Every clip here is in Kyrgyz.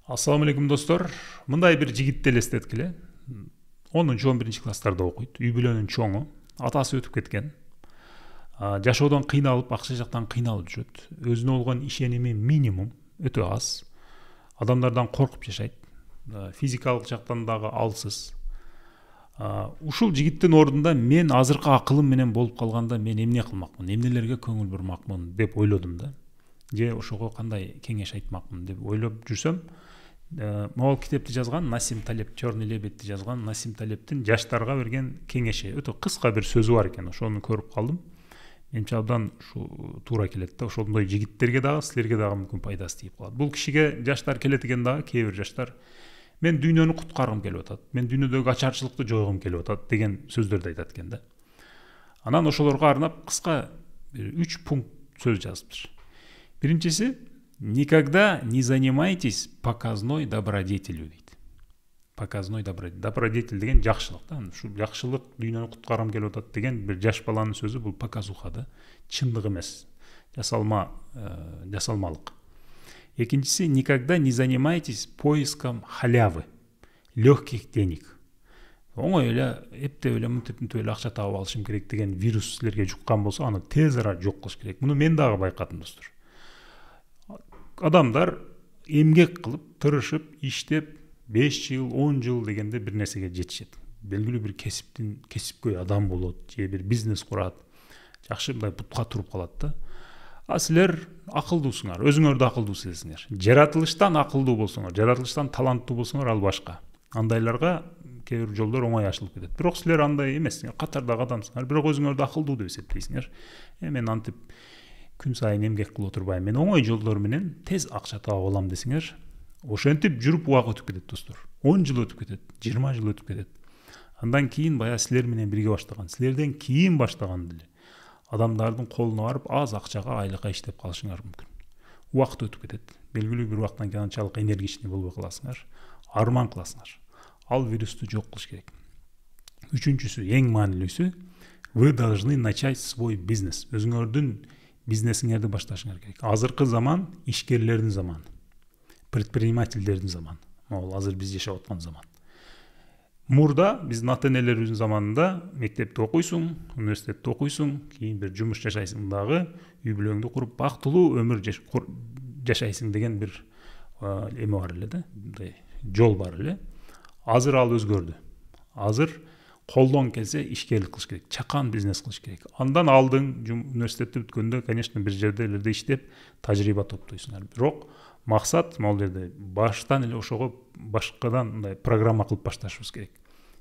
Ассаламу алейкум достор. Мындай бир жигитти элестеткиле. 10-11 класстарда окуйт. Үй бүлөнүн чоңу. Атасы өтүп кеткен. Жашоодон кыйналып, акча жактан кыйналып жүрөт. Өзүнө болгон ишеними минимум, өтө аз. Адамдардан коркуп жашайт. Физикалык жактан дагы алсыз. Ушул жигиттин ордунда мен азыркы акылым менен болуп калганда мен эмне кылмакмын, эмнелерге көңүл бурмакмын деп ойлодум да. Же ошого кандай кеңеш айтмакмын деп ойлоп жүрсөм, могул китепти жазган Насим Талеб, Черный лебедьти жазган Насим Талебтин жаштарга берген кеңеши өтө кыска бир сөзү бар экен. Ошону көрүп калдым. Менимче абдан ушу туура келет да. Ошондой жигиттерге дагы, силерге дагы мүмкүн пайдасы тийип калат. Бул кишиге жаштар келет экен дагы, кээ бир жаштар мен дүйнөнү куткаргым келип атат, мен дүйнөдөгү ачарчылыкты жойгум келип атат деген сөздөрдү айтат экен да. Анан ошолорго арнап кыска 3 пункт сөз жазыптыр. Биринчиси: никогда не занимайтесь показной добродетелью дейт. Показной добродетель. Добродетель деген жакшылык да. Ушул жакшылык дүйнөнү куткаргым келип атат деген бир жаш баланын сөзү, бул показуха да. Чындык эмес. Жасалмалык. Экинчиси: никогда не занимайтесь поиском халявы, легких денег. Оңой эле, эптеп эле мынтип эле акча таап алышым керек деген вирус силерге жуккан болсо, аны тез ара жок кылыш керек. Муну мен дагы байкадым достор. Адамдар эмгек кылып, тырышып, иштеп 5 жыл, 10 жыл дегенде бир нерсеге жетишет. Белгилүү бир кесипкөй адам болот, же бир бизнес курат, жакшы мындай бутка туруп калат да. Силер акылдуусуңар, өзүңөрдү акылдуу сезесиңер. Жаратылыштан акылдуу болсоңор, жаратылыштан таланттуу болсоңор, ал башка. Андайларга кээ бир жолдор оңой ачылып кетет. Бирок силер андай эмессиңер, катардагы адамсыңар, бирок өзүңөрдү акылдуу деп эсептейсиңер. Мен антип күн сайын эмгек кылып отурбайм, мен оңой жолдор менен тез акча таап алам десеңер, ошентип жүрүп убак өтүп кетет достор. 10 жыл өтүп кетет, 20 жыл өтүп кетет. Андан кийин баягы силер менен бирге баштаган, силерден кийин баштаган деле адамдардын колуна барып аз акчага айлыкка иштеп калышыңар мүмкүн. Убакыт өтүп кетет. Белгилүү бир убакыттан кийин анчалык энергичный болбой каласыңар, арман кыласыңар. Ал вирусту жок кылыш керек. Үчүнчүсү, эң маанилүүсү: вы должны начать свой бизнес. Өзүңөрдүн бизнесиңерди башташыңар керек. Азыркы заман ишкерлердин заманы, предпринимательдердин заманы. Могул азыр биз жашап аткан заман. Мурда биздин ата-энелерибиздин заманында мектепте окуйсуң, университетте окуйсуң, кийин бир жумуш жашайсың дагы, үй бүлөңдү куруп бактылуу өмүр жашайсың деген бир эме бар эле да, мындай жол бар эле. Азыр ал өзгөрдү. Азыр колдон келсе ишкерлик кылыш керек, чакан бизнес кылыш керек. Андан алдың университетти бүткөндө, конечно, бир жерделерде иштеп тажрыйба топтойсуңар. Бирок максат могул жерде баштан эле ошого башкадан мындай программа кылып башташыбыз керек.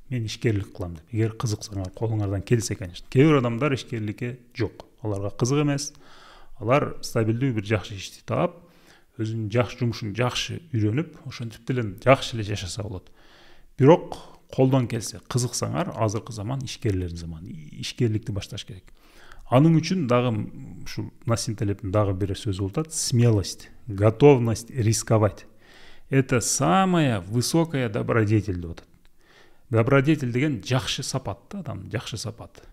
Мен ишкерлик кылам деп. Эгер кызыксаңар, колуңардан келсе, конечно. Кээ бир адамдар ишкерликке жок. Аларга кызык эмес. Алар стабилдүү бир жакшы ишти таап, өзүнүн жакшы жумушун жакшы үйрөнүп, ошентип деле жакшы эле жашаса болот. Бирок колдон келсе, кызыксаңар, азыркы заман ишкерлердин заманы. Ишкерликти башташ керек. Анын үчүн дагы ушул Насим Талебтин дагы бир сөзү болот: смелость, готовность рисковать. Это самая высокая добродетель деп атат. Добродетель деген жакшы сапат да, адам, жакшы сапат.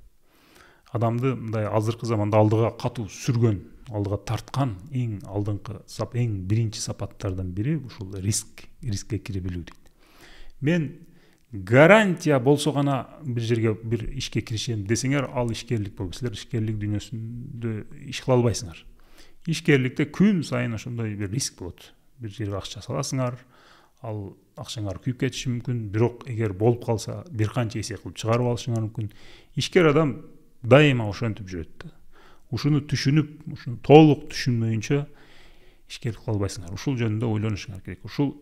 Адамды мындай азыркы заманда алдыга катуу сүргөн, алдыга тарткан эң алдыңкы эң биринчи сапаттардан бири ушул рискке кире билүү дейт. Мен гарантия болсо гана бир жерге бир ишке киришем десеңер, ал ишкерлик болот. Силер ишкерлик дүйнөсүндө иш кыла албайсыңар. Ишкерликте күн сайын ошондой бир риск болот. Бир жерге акча саласыңар, ал акчаңар күйүп кетиши мүмкүн, бирок эгер болуп калса бир канча эсе кылып чыгарып алышыңар мүмкүн. Ишкер адам дайыма ошентип жүрөт да. Ушуну түшүнүп, ушуну толук түшүнмөйүнчө ишкерлик кыла албайсыңар. Ушул жөнүндө ойлонушуңар керек. Ушул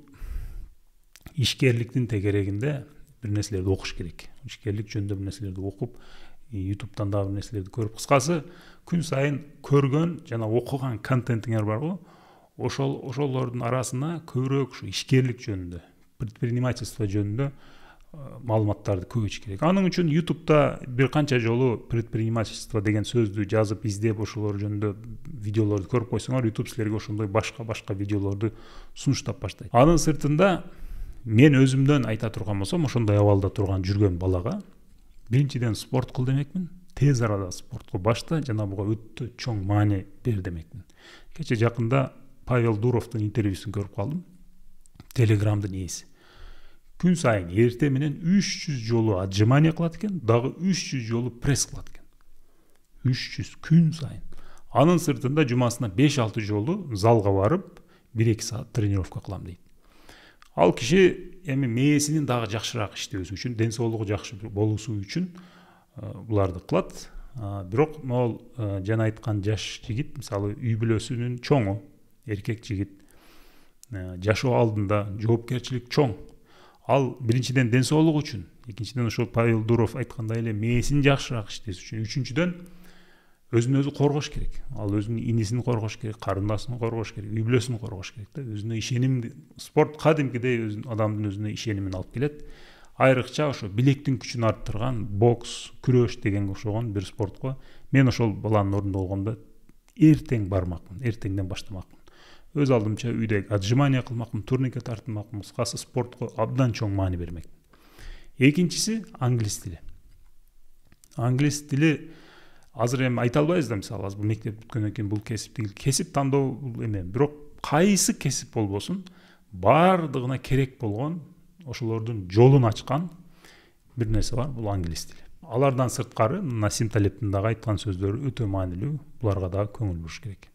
ишкерликтин тегерегинде бир нерселерди окуш керек. Ишкерлик жөнүндө бир нерселерди окуп, YouTube'дан да бир нерселерди көрүп, кыскасы күн сайын көргөн жана окуган контентиңер барго, ошолордун арасына көбүрөөк ушу ишкерлик жөнүндө, предпринимательство жөнүндө маалыматтарды көбөйтүш керек. Анын үчүн YouTube'да бир канча жолу предпринимательство деген сөздү жазып, издеп, ошолор жөнүндө видеолорду көрүп койсоңор, YouTube силерге ошондой башка видеолорду сунуштап баштайт. Анын сыртында мен өзүмдөн айта турган болсом, ошондой абалда турган жүргөн балага биринчиден спорт кыл демекмин, тез арада спортко башта, жана буга өтө чоң маани бер демекмин. Кече жакында Павел Дуровдун интервьюсун көрүп калдым. Телеграмдын ээси. Күн сайын эрте менен 300 жолу отжимание кылат экен, дагы 300 жолу пресс кылат экен. 300 күн сайын. Анын сыртында жумасына 5-6 жолу залга барып, 1-2 саат тренировка кылам дейт. Ал киши эми мээсинин дагы жакшыраак иштөөсү үчүн, ден соолугу жакшы болуусу үчүн буларды кылат. Бирок могул жана айткан жаш жигит, мисалы үй бүлөсүнүн чоңу, эркек жигит, жашоо алдында жоопкерчилик чоң. Ал биринчиден ден соолугу үчүн, экинчиден ошол Павел Дуров айткандай эле мээсин жакшыраак иштөөсү үчүн, үчүнчүдөн өзүн өзү коргош керек. Ал өзүнүн инисин коргош керек, карындасын коргош керек, үй бүлөсүн коргош керек да. Өзүнө ишенимди, спорт кадимкидей адамдын өзүнө ишенимин алып келет. Айрыкча ошо билектин күчүн арттырган бокс, күрөш дегенге окшогон бир спортко мен ошол баланын ордунда болгондо эртең бармакмын, эртеңден баштамакмын. Өз алдымча үйдө отжимание кылмакмын, турникет тартмакмын, кыскасы спортко абдан чоң маани бермекмин. Экинчиси англис тили. Англис тили азыр эми айта албайбыз да, мисалы азыр бул мектеп бүткөндөн кийин бул кесип тандоо бул эме, бирок кайсы кесип болбосун баардыгына керек болгон ошолордун жолун ачкан бир нерсе бар, бул англис тили. Алардан сырткары Насим Талептин дагы айткан сөздөрү өтө маанилүү, буларга дагы көңүл буруш керек.